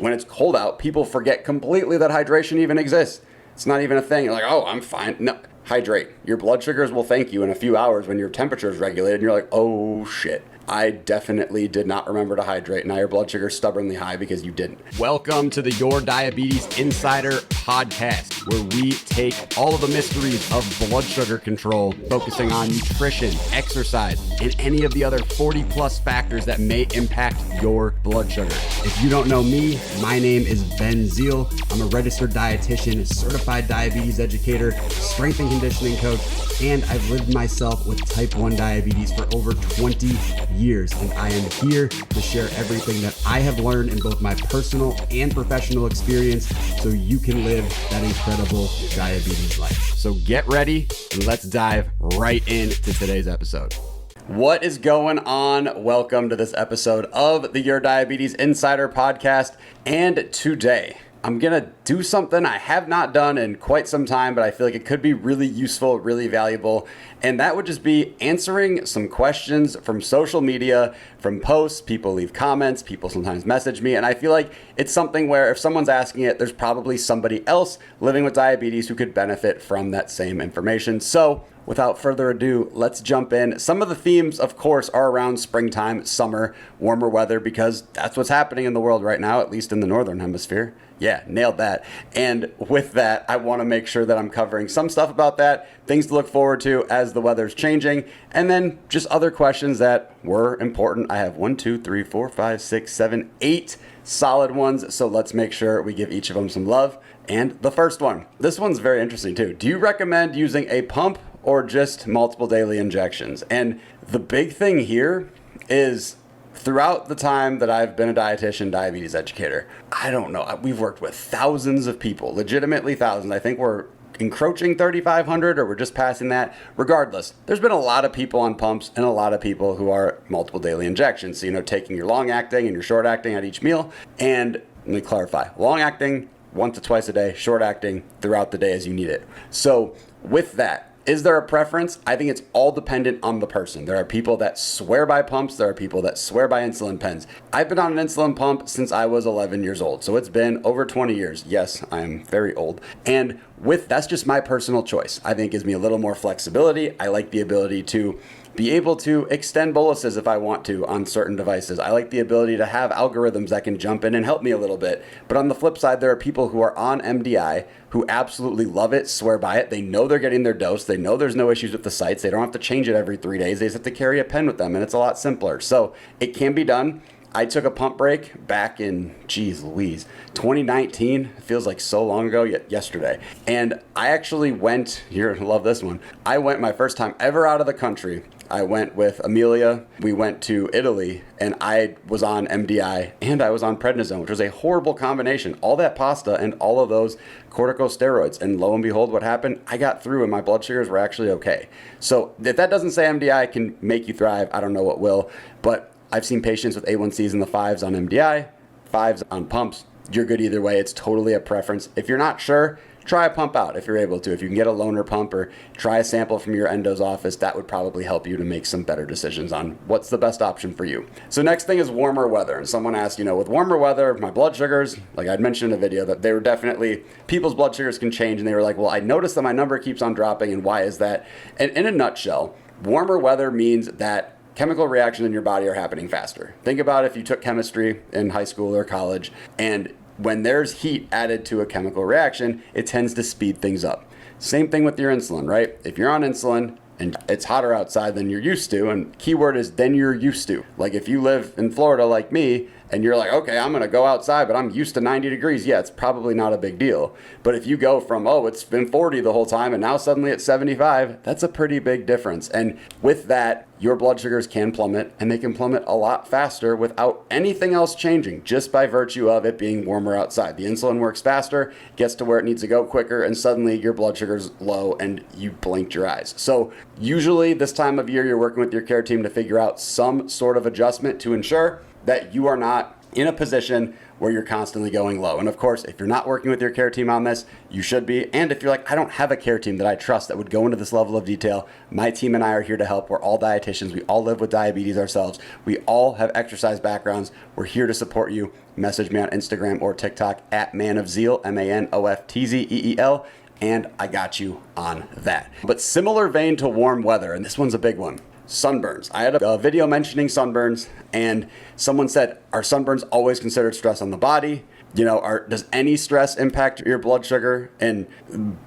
When it's cold out, people forget completely that hydration even exists. It's not even a thing. You're like, oh, I'm fine. No, hydrate. Your blood sugars will thank you in a few hours when your temperature is regulated and you're like, oh shit. I definitely did not remember to hydrate. Now your blood sugar is stubbornly high because you didn't. Welcome to the Your Diabetes Insider podcast, where we take all of the mysteries of blood sugar control, focusing on nutrition, exercise, and any of the other 40 plus factors that may impact your blood sugar. If you don't know me, my name is Ben Zeal. I'm a registered dietitian, certified diabetes educator, strength and conditioning coach, and I've lived myself with type 1 diabetes for over 20 years, and I am here to share everything that I have learned in both my personal and professional experience so you can live that incredible diabetes life. So get ready and let's dive right into today's episode. What is going on? Welcome to this episode of the Your Diabetes Insider podcast. And today, I'm going to do something I have not done in quite some time, but I feel like it could be really useful, really valuable. And that would just be answering some questions from social media, from posts. People leave comments, people sometimes message me. And I feel like it's something where if someone's asking it, there's probably somebody else living with diabetes who could benefit from that same information. So without further ado, let's jump in. Some of the themes, of course, are around springtime, summer, warmer weather, because that's what's happening in the world right now, at least in the Northern Hemisphere. Yeah, nailed that. And with that, I want to make sure that I'm covering some stuff about that, things to look forward to as the weather's changing, and then just other questions that were important. I have 8 solid ones, so let's make sure we give each of them some love. And the first one, this one's very interesting too. Do you recommend using a pump or just multiple daily injections? And the big thing here is, throughout the time that I've been a dietitian, diabetes educator, I don't know, we've worked with thousands of people, legitimately thousands. I think we're encroaching 3,500 or we're just passing that. Regardless, there's been a lot of people on pumps and a lot of people who are multiple daily injections. So, taking your long acting and your short acting at each meal. And let me clarify, long acting once to twice a day, short acting throughout the day as you need it. So with that, is there a preference? I think it's all dependent on the person. There are people that swear by pumps. There are people that swear by insulin pens. I've been on an insulin pump since I was 11 years old. So it's been over 20 years. Yes, I am very old. And that's just my personal choice. I think it gives me a little more flexibility. I like the ability to be able to extend boluses if I want to on certain devices. I like the ability to have algorithms that can jump in and help me a little bit. But on the flip side, there are people who are on MDI who absolutely love it, swear by it. They know they're getting their dose. They know there's no issues with the sites. They don't have to change it every 3 days. They just have to carry a pen with them, and it's a lot simpler. So it can be done. I took a pump break back in, 2019. It feels like so long ago, yet yesterday. And I actually went, you're gonna love this one. I went my first time ever out of the country. I went with Amelia. We went to Italy, and I was on MDI and I was on prednisone, which was a horrible combination. All that pasta and all of those corticosteroids. And lo and behold, what happened? I got through and my blood sugars were actually okay. So if that doesn't say MDI can make you thrive, I don't know what will. But I've seen patients with A1Cs in the 5s on MDI, 5s on pumps. You're good either way. It's totally a preference. If you're not sure, try a pump out if you're able to. If you can get a loaner pump or try a sample from your endo's office, that would probably help you to make some better decisions on what's the best option for you. So next thing is warmer weather. And someone asked, with warmer weather, my blood sugars, like I'd mentioned in a video, that they were definitely, people's blood sugars can change. And they were like, well, I noticed that my number keeps on dropping, and why is that? And in a nutshell, warmer weather means that chemical reactions in your body are happening faster. Think about if you took chemistry in high school or college, and when there's heat added to a chemical reaction, it tends to speed things up. Same thing with your insulin, right? If you're on insulin and it's hotter outside than you're used to, and keyword is then you're used to. Like if you live in Florida like me, and you're like, okay, I'm gonna go outside, but I'm used to 90 degrees. Yeah, it's probably not a big deal. But if you go from, it's been 40 the whole time, and now suddenly it's 75, that's a pretty big difference. And with that, your blood sugars can plummet, and they can plummet a lot faster without anything else changing, just by virtue of it being warmer outside. The insulin works faster, gets to where it needs to go quicker, and suddenly your blood sugar's low and you blinked your eyes. So usually this time of year, you're working with your care team to figure out some sort of adjustment to ensure that you are not in a position where you're constantly going low. And of course, if you're not working with your care team on this, you should be. And if you're like, I don't have a care team that I trust that would go into this level of detail, my team and I are here to help. We're all dietitians. We all live with diabetes ourselves. We all have exercise backgrounds. We're here to support you. Message me on Instagram or TikTok at manofzeel, MANOFTZEEL, and I got you on that. But similar vein to warm weather, and this one's a big one. Sunburns. I had a video mentioning sunburns, and someone said, are sunburns always considered stress on the body? You know, does any stress impact your blood sugar? And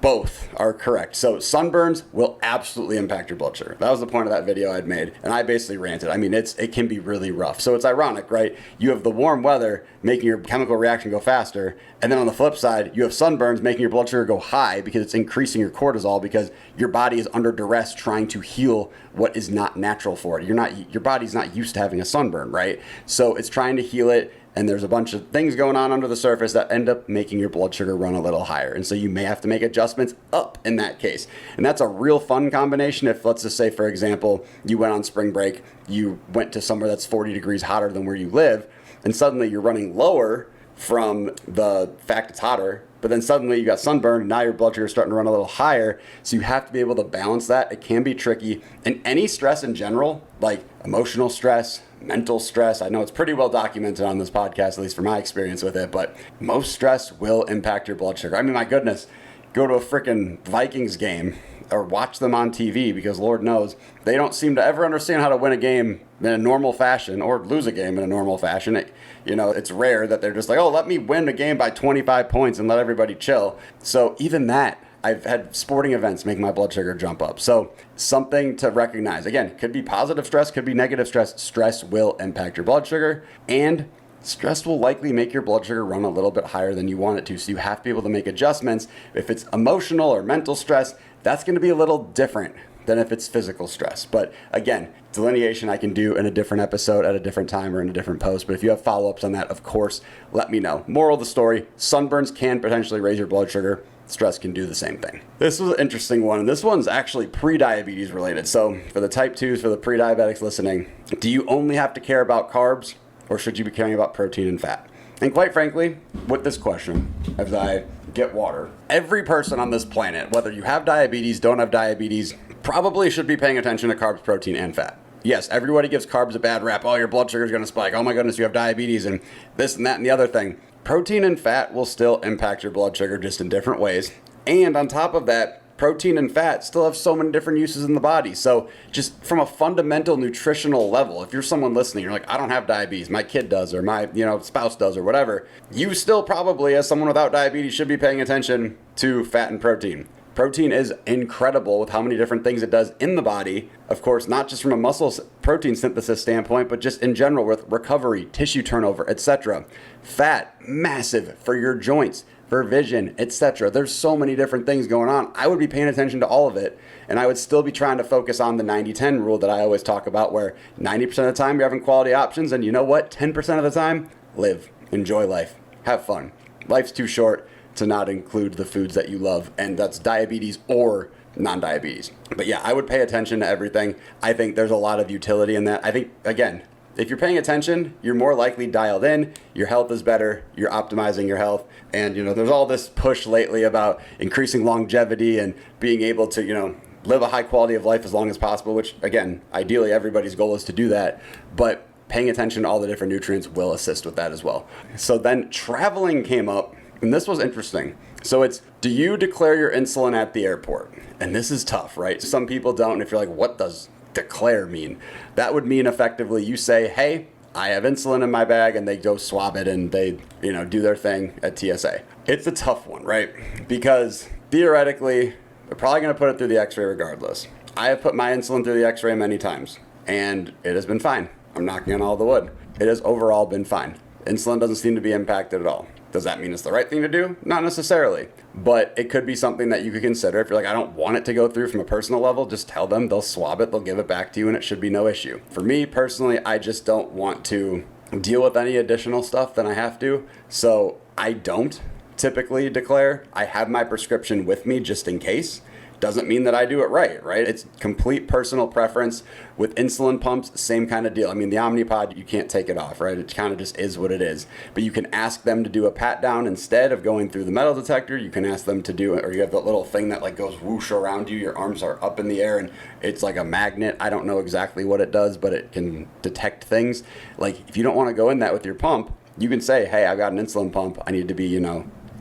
both are correct. So sunburns will absolutely impact your blood sugar. That was the point of that video I'd made. And I basically ranted. I mean, it can be really rough. So it's ironic, right? You have the warm weather making your chemical reaction go faster. And then on the flip side, you have sunburns making your blood sugar go high because it's increasing your cortisol because your body is under duress trying to heal what is not natural for it. Your body's not used to having a sunburn, right? So it's trying to heal it. And there's a bunch of things going on under the surface that end up making your blood sugar run a little higher. And so you may have to make adjustments up in that case. And that's a real fun combination if, let's just say, for example, you went on spring break, you went to somewhere that's 40 degrees hotter than where you live, and suddenly you're running lower from the fact it's hotter, but then suddenly you got sunburn, and now your blood sugar is starting to run a little higher. So you have to be able to balance that. It can be tricky. And any stress in general, like emotional stress, mental stress, I know it's pretty well documented on this podcast, at least from my experience with it, but most stress will impact your blood sugar. I mean, my goodness, go to a freaking Vikings game or watch them on TV because Lord knows they don't seem to ever understand how to win a game in a normal fashion or lose a game in a normal fashion. It's rare that they're just like, oh, let me win a game by 25 points and let everybody chill. So even that, I've had sporting events make my blood sugar jump up. So something to recognize. Again, could be positive stress, could be negative stress. Stress will impact your blood sugar, and stress will likely make your blood sugar run a little bit higher than you want it to. So you have to be able to make adjustments. If it's emotional or mental stress, that's going to be a little different than if it's physical stress. But again, delineation I can do in a different episode at a different time or in a different post. But if you have follow-ups on that, of course, let me know. Moral of the story, sunburns can potentially raise your blood sugar. Stress can do the same thing. This was an interesting one, and this one's actually pre-diabetes related. So for the type 2s, for the pre-diabetics listening, do you only have to care about carbs, or should you be caring about protein and fat? And quite frankly, with this question, as I get water, every person on this planet, whether you have diabetes, don't have diabetes, probably should be paying attention to carbs, protein, and fat. Yes, everybody gives carbs a bad rap. Oh, your blood sugar is going to spike. Oh my goodness, you have diabetes and this and that and the other thing. Protein and fat will still impact your blood sugar just in different ways. And on top of that, protein and fat still have so many different uses in the body. So just from a fundamental nutritional level, if you're someone listening, you're like, I don't have diabetes, my kid does, or my spouse does, or whatever, you still probably, as someone without diabetes, should be paying attention to fat and protein. Protein is incredible with how many different things it does in the body. Of course, not just from a muscle protein synthesis standpoint, but just in general with recovery, tissue turnover, etc. Fat, massive for your joints, for vision, etc. There's so many different things going on. I would be paying attention to all of it, and I would still be trying to focus on the 90-10 rule that I always talk about, where 90% of the time you're having quality options, and you know what? 10% of the time, live, enjoy life, have fun. Life's too short to not include the foods that you love, and that's diabetes or non-diabetes. But yeah, I would pay attention to everything. I think there's a lot of utility in that. I think, again, if you're paying attention, you're more likely dialed in, your health is better, you're optimizing your health, and there's all this push lately about increasing longevity and being able to, live a high quality of life as long as possible, which, again, ideally everybody's goal is to do that, but paying attention to all the different nutrients will assist with that as well. So then traveling came up, and this was interesting. So it's, do you declare your insulin at the airport? And this is tough, right? Some people don't. And if you're like, what does declare mean? That would mean effectively you say, hey, I have insulin in my bag, and they go swab it and they, do their thing at TSA. It's a tough one, right? Because theoretically, they're probably going to put it through the x-ray regardless. I have put my insulin through the x-ray many times, and it has been fine. I'm knocking on all the wood. It has overall been fine. Insulin doesn't seem to be impacted at all. Does that mean it's the right thing to do? Not necessarily, but it could be something that you could consider. If you're like, I don't want it to go through from a personal level, just tell them, they'll swab it, they'll give it back to you, and it should be no issue. For me personally, I just don't want to deal with any additional stuff than I have to, so I don't typically declare. I have my prescription with me just in case. doesn't mean that I do it right? It's complete personal preference. With insulin pumps, same kind of deal. I mean, the Omnipod, you can't take it off, right? It kind of just is what it is. But you can ask them to do a pat down instead of going through the metal detector. You can ask them to do it, or you have that little thing that like goes whoosh around you. Your arms are up in the air and it's like a magnet. I don't know exactly what it does, but it can detect things. Like if you don't want to go in that with your pump, you can say, hey, I've got an insulin pump. I need to be,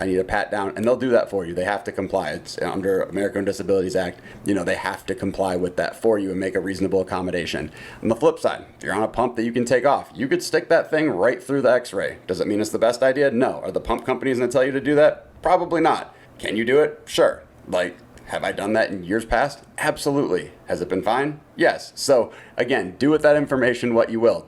I need a pat down, and they'll do that for you. They have to comply. It's under American Disabilities Act. They have to comply with that for you and make a reasonable accommodation. On the flip side, if you're on a pump that you can take off, you could stick that thing right through the x-ray. Does it mean it's the best idea? No. Are the pump companies going to tell you to do that? Probably not. Can you do it? Sure. Have I done that in years past? Absolutely. Has it been fine? Yes. So again, do with that information what you will.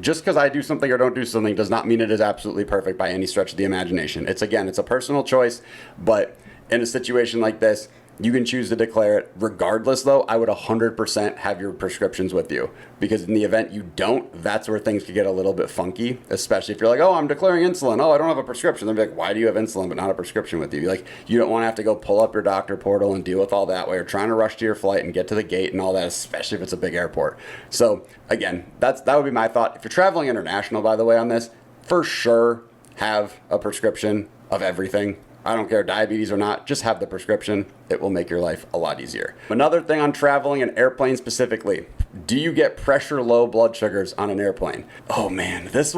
Just because I do something or don't do something does not mean it is absolutely perfect by any stretch of the imagination. It's a personal choice, but in a situation like this, you can choose to declare it. Regardless, though, I would 100% have your prescriptions with you, because in the event you don't, that's where things could get a little bit funky, especially if you're like, oh, I'm declaring insulin. Oh, I don't have a prescription. They'll be like, why do you have insulin but not a prescription with you? You don't want to have to go pull up your doctor portal and deal with all that while you're trying to rush to your flight and get to the gate and all that, especially if it's a big airport. So again, that would be my thought. If you're traveling international, by the way, on this, for sure, have a prescription of everything. I don't care, diabetes or not, just have the prescription. It will make your life a lot easier. Another thing on traveling an airplane specifically, do you get pressure low blood sugars on an airplane? Oh man, this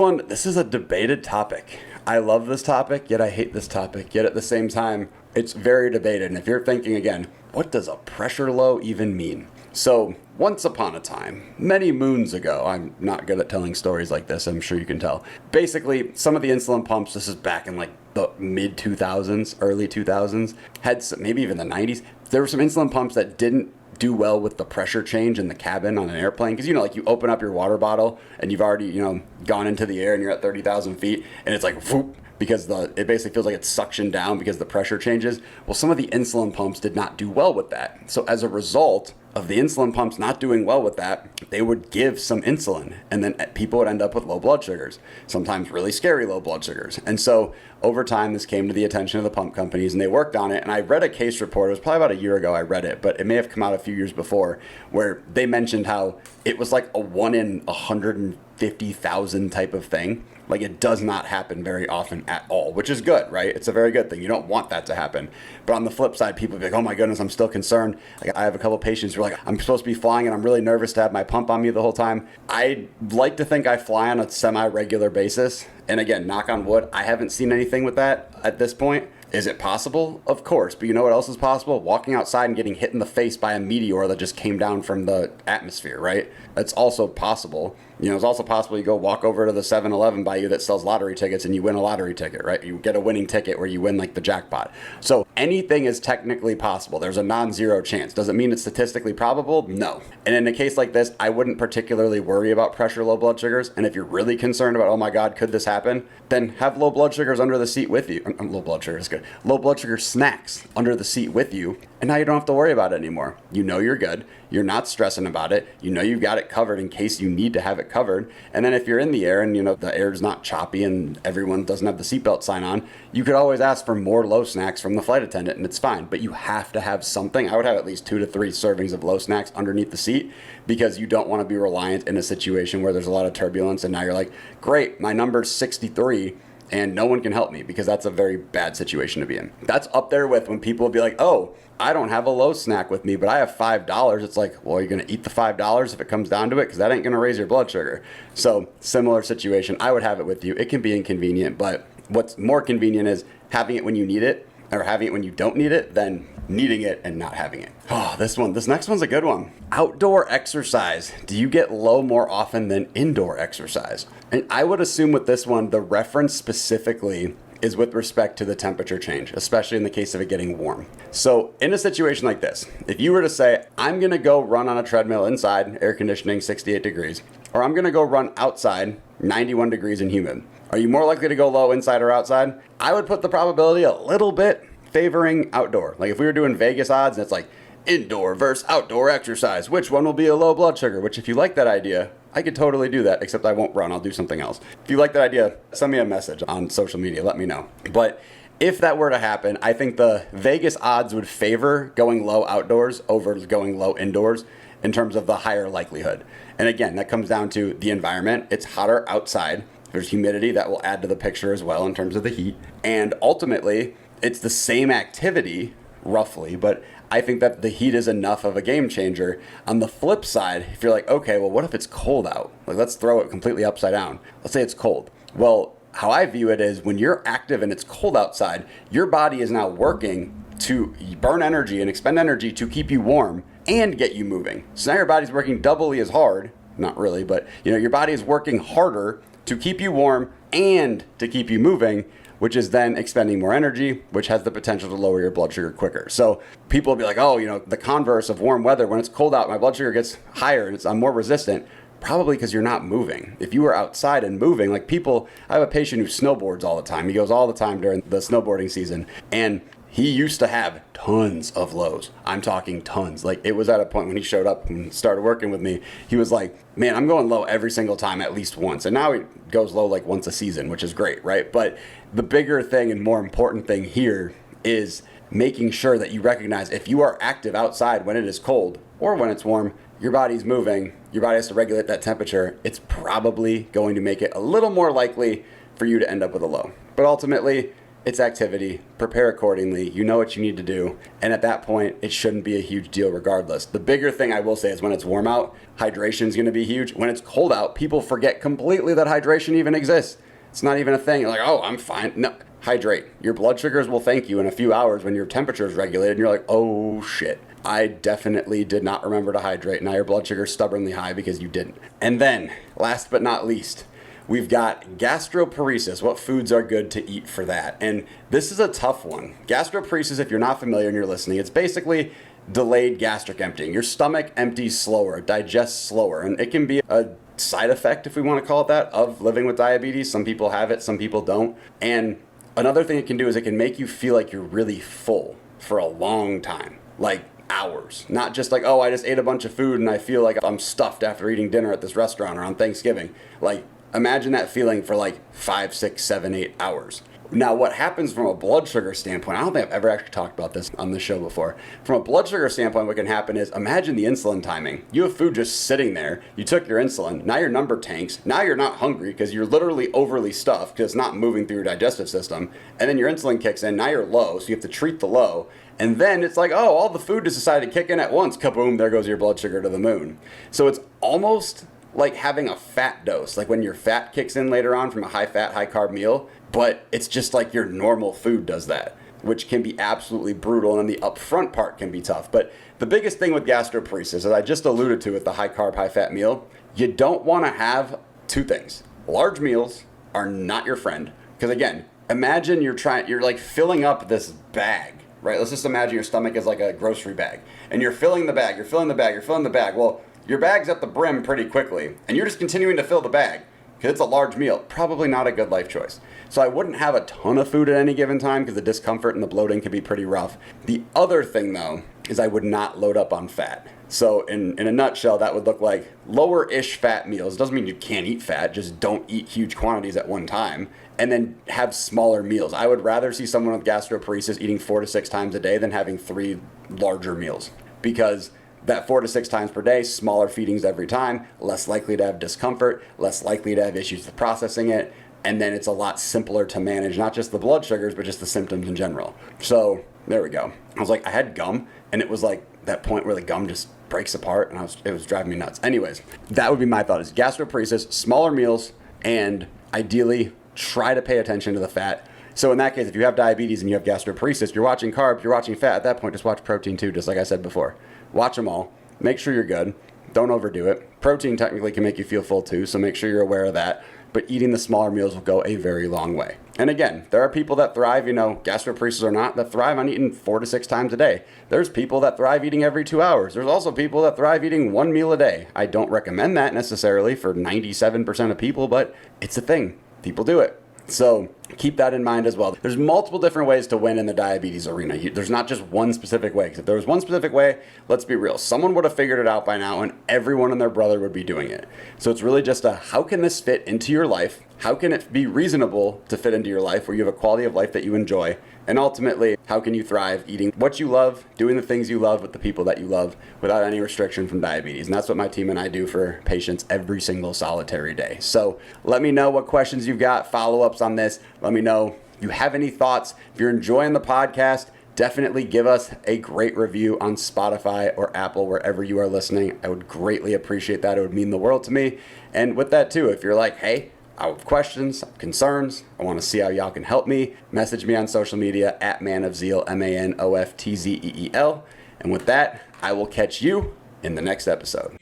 is a debated topic. I love this topic, yet I hate this topic, yet at the same time, it's very debated. And if you're thinking again, what does a pressure low even mean? So once upon a time, many moons ago, I'm not good at telling stories like this, I'm sure you can tell. Basically, some of the insulin pumps, this is back in the mid 2000s, early 2000s, had some, maybe even the 90s. There were some insulin pumps that didn't do well with the pressure change in the cabin on an airplane. Because, you open up your water bottle and you've already, gone into the air and you're at 30,000 feet and it's like, whoop, because it basically feels like it's suctioned down because the pressure changes. Well, some of the insulin pumps did not do well with that. So as a result of the insulin pumps not doing well with that, they would give some insulin and then people would end up with low blood sugars, sometimes really scary low blood sugars. And so over time, this came to the attention of the pump companies and they worked on it. And I read a case report, it was probably about a year ago I read it, but it may have come out a few years before, where they mentioned how it was like a 1 in 150,000 type of thing. It does not happen very often at all, which is good, right? It's a very good thing. You don't want that to happen. But on the flip side, people be like, oh my goodness, I'm still concerned. I have a couple of patients who are like, I'm supposed to be flying and I'm really nervous to have my pump on me the whole time. I like to think I fly on a semi-regular basis. And again, knock on wood, I haven't seen anything with that at this point. Is it possible? Of course. But you know what else is possible? Walking outside and getting hit in the face by a meteor that just came down from the atmosphere, right? That's also possible. It's also possible you go walk over to the 7-Eleven by you that sells lottery tickets and you win a lottery ticket, right? You get a winning ticket where you win the jackpot. So anything is technically possible. There's a non-zero chance. Does it mean it's statistically probable? No. And in a case like this, I wouldn't particularly worry about pressure low blood sugars. And if you're really concerned about, oh my God, could this happen? Then have low blood sugars under the seat with you. Low blood sugar is good. Low blood sugar snacks under the seat with you. And now you don't have to worry about it anymore. You're good. You're not stressing about it. You've got it covered in case you need to have it covered. And then if you're in the air and the air is not choppy and everyone doesn't have the seatbelt sign on, you could always ask for more low snacks from the flight attendant and it's fine. But you have to have something. I would have at least 2 to 3 servings of low snacks underneath the seat, because you don't want to be reliant in a situation where there's a lot of turbulence and now you're like, great, my number's 63 and no one can help me, because that's a very bad situation to be in. That's up there with when people will be like, oh, I don't have a low snack with me, but I have $5. It's like, well, you're going to eat the $5 if it comes down to it, because that ain't going to raise your blood sugar. So similar situation, I would have it with you. It can be inconvenient, but what's more convenient is having it when you need it, or having it when you don't need it, than needing it and not having it. Oh, this next one's a good one. Outdoor exercise. Do you get low more often than indoor exercise? And I would assume with this one, the reference specifically is with respect to the temperature change, especially in the case of it getting warm. So in a situation like this, if you were to say, I'm gonna go run on a treadmill inside, air conditioning 68 degrees, or I'm gonna go run outside 91 degrees and humid, are you more likely to go low inside or outside? I would put the probability a little bit favoring outdoor. If we were doing Vegas odds and it's like indoor versus outdoor exercise, which one will be a low blood sugar? Which, if you like that idea, I could totally do that, except I won't run. I'll do something else. If you like that idea, send me a message on social media. Let me know. But If that were to happen, I think the Vegas odds would favor going low outdoors over going low indoors in terms of the higher likelihood. And again, that comes down to the environment. It's hotter outside. There's humidity that will add to the picture as well in terms of the heat. And ultimately, it's the same activity, roughly, but I think that the heat is enough of a game changer. On the flip side, if you're like, okay, well, what if it's cold out? Like, let's throw it completely upside down. Let's say it's cold. Well, how I view it is when you're active and it's cold outside, your body is now working to burn energy and expend energy to keep you warm and get you moving. So now your body's working doubly as hard, not really, but your body is working harder to keep you warm and to keep you moving, which is then expending more energy, which has the potential to lower your blood sugar quicker. So people will be like, oh, the converse of warm weather, when it's cold out, my blood sugar gets higher and I'm more resistant. Probably because you're not moving. If you were outside and moving, like I have a patient who snowboards all the time. He goes all the time during the snowboarding season. And he used to have tons of lows. I'm talking tons. Like, it was at a point when he showed up and started working with me, he was like, man, I'm going low every single time at least once. And now he goes low like once a season, which is great, right? But the bigger thing and more important thing here is making sure that you recognize if you are active outside when it is cold or when it's warm, your body's moving, your body has to regulate that temperature, it's probably going to make it a little more likely for you to end up with a low. But ultimately, it's activity. Prepare accordingly. You know what you need to do. And at that point, it shouldn't be a huge deal regardless. The bigger thing I will say is when it's warm out, hydration is going to be huge. When it's cold out, people forget completely that hydration even exists. It's not even a thing. You're like, oh, I'm fine. No, hydrate. Your blood sugars will thank you in a few hours when your temperature is regulated. And you're like, oh, shit. I definitely did not remember to hydrate. Now your blood sugar is stubbornly high because you didn't. And then, last but not least, we've got gastroparesis. What foods are good to eat for that? And this is a tough one. Gastroparesis, if you're not familiar and you're listening, it's basically delayed gastric emptying. Your stomach empties slower, digests slower, and it can be a side effect, if we want to call it that, of living with diabetes. Some people have it, some people don't. And another thing it can do is it can make you feel like you're really full for a long time, like hours. Not just like, oh, I just ate a bunch of food and I feel like I'm stuffed after eating dinner at this restaurant or on Thanksgiving. Like, imagine that feeling for like 5, 6, 7, 8 hours. Now, what happens from a blood sugar standpoint, I don't think I've ever actually talked about this on the show before. From a blood sugar standpoint, what can happen is, imagine the insulin timing. You have food just sitting there. You took your insulin. Now your number tanks. Now you're not hungry because you're literally overly stuffed because it's not moving through your digestive system. And then your insulin kicks in. Now you're low, so you have to treat the low. And then it's like, oh, all the food just decided to kick in at once. Kaboom, there goes your blood sugar to the moon. So it's almost like having a fat dose, like when your fat kicks in later on from a high fat, high carb meal, but it's just like your normal food does that, which can be absolutely brutal. And then the upfront part can be tough. But the biggest thing with gastroparesis, as I just alluded to with the high carb, high fat meal, you don't want to have two things. Large meals are not your friend. Because again, imagine you're like filling up this bag, right? Let's just imagine your stomach is like a grocery bag and you're filling the bag, you're filling the bag, you're filling the bag. Well, your bag's at the brim pretty quickly, and you're just continuing to fill the bag because it's a large meal. Probably not a good life choice. So I wouldn't have a ton of food at any given time because the discomfort and the bloating can be pretty rough. The other thing, though, is I would not load up on fat. So in a nutshell, that would look like lower-ish fat meals. It doesn't mean you can't eat fat, just don't eat huge quantities at one time. And then have smaller meals. I would rather see someone with gastroparesis eating 4 to 6 times a day than having 3 larger meals. Because that 4 to 6 times per day, smaller feedings every time, less likely to have discomfort, less likely to have issues with processing it, and then it's a lot simpler to manage, not just the blood sugars, but just the symptoms in general. So there we go. I was like, I had gum, and it was like that point where the gum just breaks apart, and it was driving me nuts. Anyways, that would be my thought is gastroparesis, smaller meals, and ideally try to pay attention to the fat. So in that case, if you have diabetes and you have gastroparesis, you're watching carbs, you're watching fat, at that point, just watch protein too, just like I said before. Watch them all. Make sure you're good. Don't overdo it. Protein technically can make you feel full too, so make sure you're aware of that. But eating the smaller meals will go a very long way. And again, there are people that thrive, gastroparesis or not, that thrive on eating 4 to 6 times a day. There's people that thrive eating every 2 hours. There's also people that thrive eating 1 meal a day. I don't recommend that necessarily for 97% of people, but it's a thing. People do it. So keep that in mind as well. There's multiple different ways to win in the diabetes arena. There's not just one specific way. Because if there was one specific way, let's be real, someone would have figured it out by now and everyone and their brother would be doing it. So it's really just how can this fit into your life? How can it be reasonable to fit into your life where you have a quality of life that you enjoy? And ultimately, how can you thrive eating what you love, doing the things you love with the people that you love without any restriction from diabetes? And that's what my team and I do for patients every single solitary day. So let me know what questions you've got, follow-ups on this. Let me know if you have any thoughts. If you're enjoying the podcast, definitely give us a great review on Spotify or Apple, wherever you are listening. I would greatly appreciate that. It would mean the world to me. And with that too, if you're like, hey, I have questions, concerns, I want to see how y'all can help me, message me on social media at manofzeel, MANOFTZEEL. And with that, I will catch you in the next episode.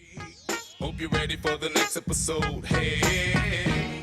Hope you're ready for the next episode. Hey.